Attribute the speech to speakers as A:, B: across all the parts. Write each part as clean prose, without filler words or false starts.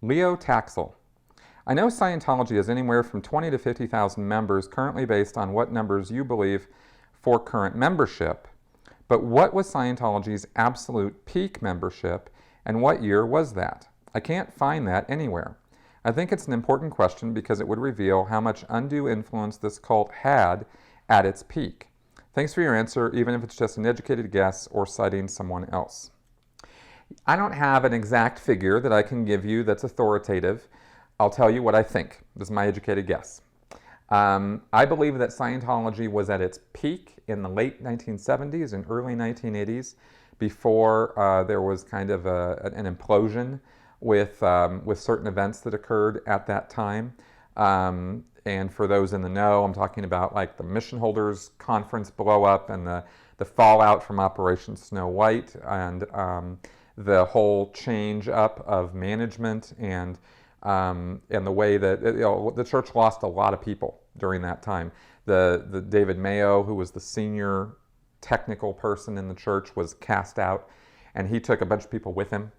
A: Leo Taxel. I know Scientology has anywhere from 20 to 50,000 members currently based on what numbers you believe for current membership. But what was Scientology's absolute peak membership and what year was that? I can't find that anywhere. I think it's an important question because it would reveal how much undue influence this cult had at its peak. Thanks for your answer, even if it's just an educated guess or citing someone else. I don't have an exact figure that I can give you that's authoritative. I'll tell you what I think. This is my educated guess. I believe that Scientology was at its peak in the late 1970s and early 1980s before there was kind of an implosion with certain events that occurred at that time. And for those in the know, I'm talking about like the Mission Holders Conference blow up and the fallout from Operation Snow White and the whole change up of management and the way that the church lost a lot of people during that time. The David Mayo, who was the senior technical person in the church, was cast out, and he took a bunch of people with him.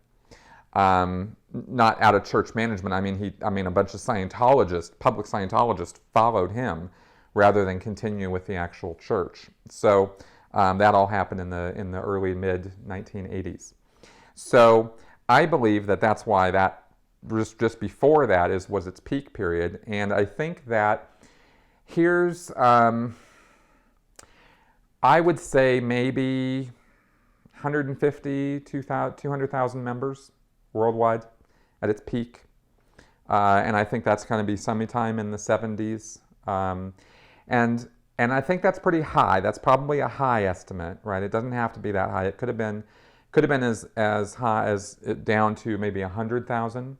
A: Not out of church management. I mean, a bunch of Scientologists, public Scientologists, followed him rather than continue with the actual church. So that all happened in the early mid 1980s. So I believe that that's why that just before that was its peak period, and I think that here's I would say maybe 150, 200,000 members worldwide at its peak. And I think that's going to be sometime in the 70s. And I think that's pretty high. That's probably a high estimate, right? It doesn't have to be that high. It could have been as high as down to maybe 100,000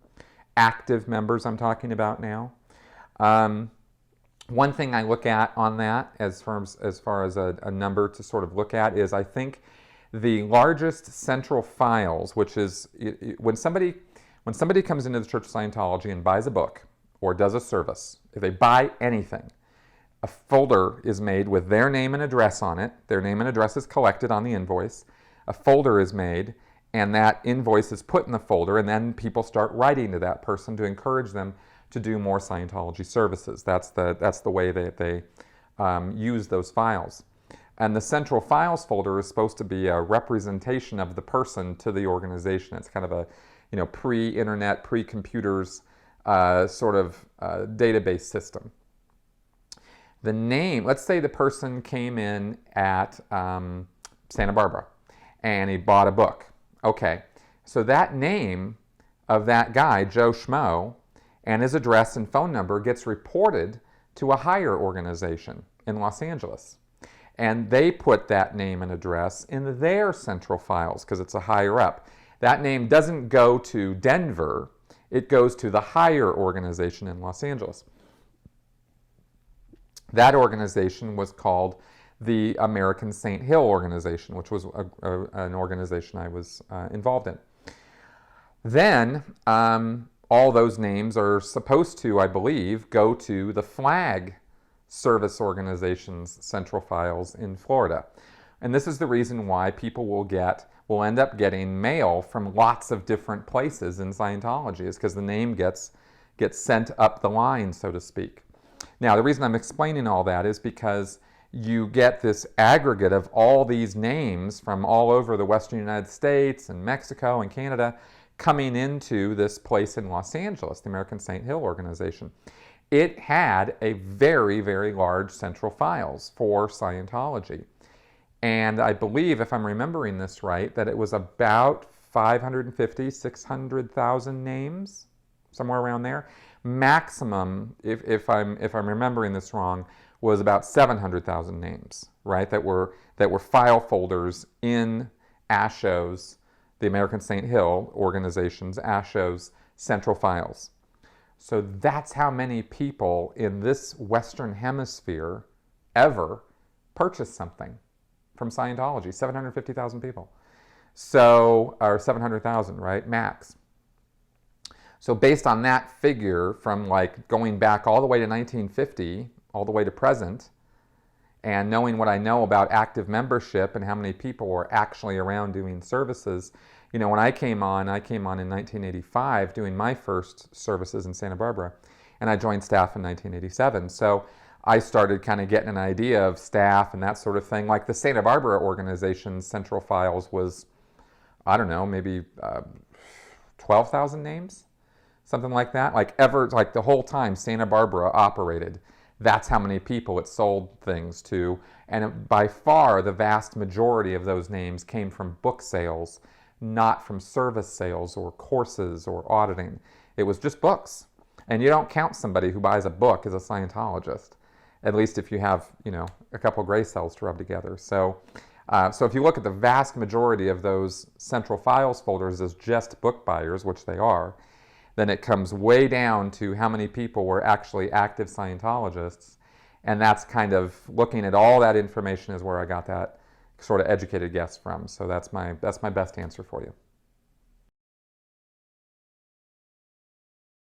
A: active members I'm talking about now. One thing I look at on that as far as a number to sort of look at is I think the largest central files, which is when somebody comes into the Church of Scientology and buys a book or does a service, if they buy anything, a folder is made with their name and address on it. Their name and address is collected on the invoice. A folder is made, and that invoice is put in the folder, and then people start writing to that person to encourage them to do more Scientology services. That's the way that they use those files. And the central files folder is supposed to be a representation of the person to the organization. It's kind of a pre-internet, pre-computers sort of database system. The name, let's say the person came in at Santa Barbara and he bought a book. Okay, so that name of that guy, Joe Schmo, and his address and phone number gets reported to a higher organization in Los Angeles. And they put that name and address in their central files because it's a higher up. That name doesn't go to Denver, it goes to the higher organization in Los Angeles. That organization was called the American St. Hill organization, which was an organization I was involved in. Then all those names are supposed to, I believe, go to the Flag Service Organization's central files in Florida. And this is the reason why people will end up getting mail from lots of different places in Scientology, is because the name gets sent up the line, so to speak. Now, the reason I'm explaining all that is because you get this aggregate of all these names from all over the Western United States and Mexico and Canada coming into this place in Los Angeles, the American St. Hill organization. It had a very, very large central files for Scientology. And I believe, if I'm remembering this right, that it was about 550, 600,000 names, somewhere around there. Maximum, if I'm remembering this wrong, was about 700,000 names, right? That were file folders in ASHO's, the American St. Hill organization's ASHO's central files. So that's how many people in this Western Hemisphere ever purchased something from Scientology. 750,000 people. So, or 700,000, right? Max. So based on that figure, from like going back all the way to 1950, all the way to present, And knowing what I know about active membership and how many people were actually around doing services, you know, when I came on in 1985 doing my first services in Santa Barbara, and I joined staff in 1987. So I started kind of getting an idea of staff and that sort of thing. Like the Santa Barbara organization's central files was, I don't know, maybe 12,000 names, something like that. Like the whole time Santa Barbara operated, that's how many people it sold things to. And by far, the vast majority of those names came from book sales, not from service sales or courses or auditing. It was just books. And you don't count somebody who buys a book as a Scientologist, at least if you have, you know, a couple gray cells to rub together. So if you look at the vast majority of those central files folders as just book buyers, which they are, then it comes way down to how many people were actually active Scientologists. And that's kind of looking at all that information is where I got that sort of educated guess from. So that's my best answer for you.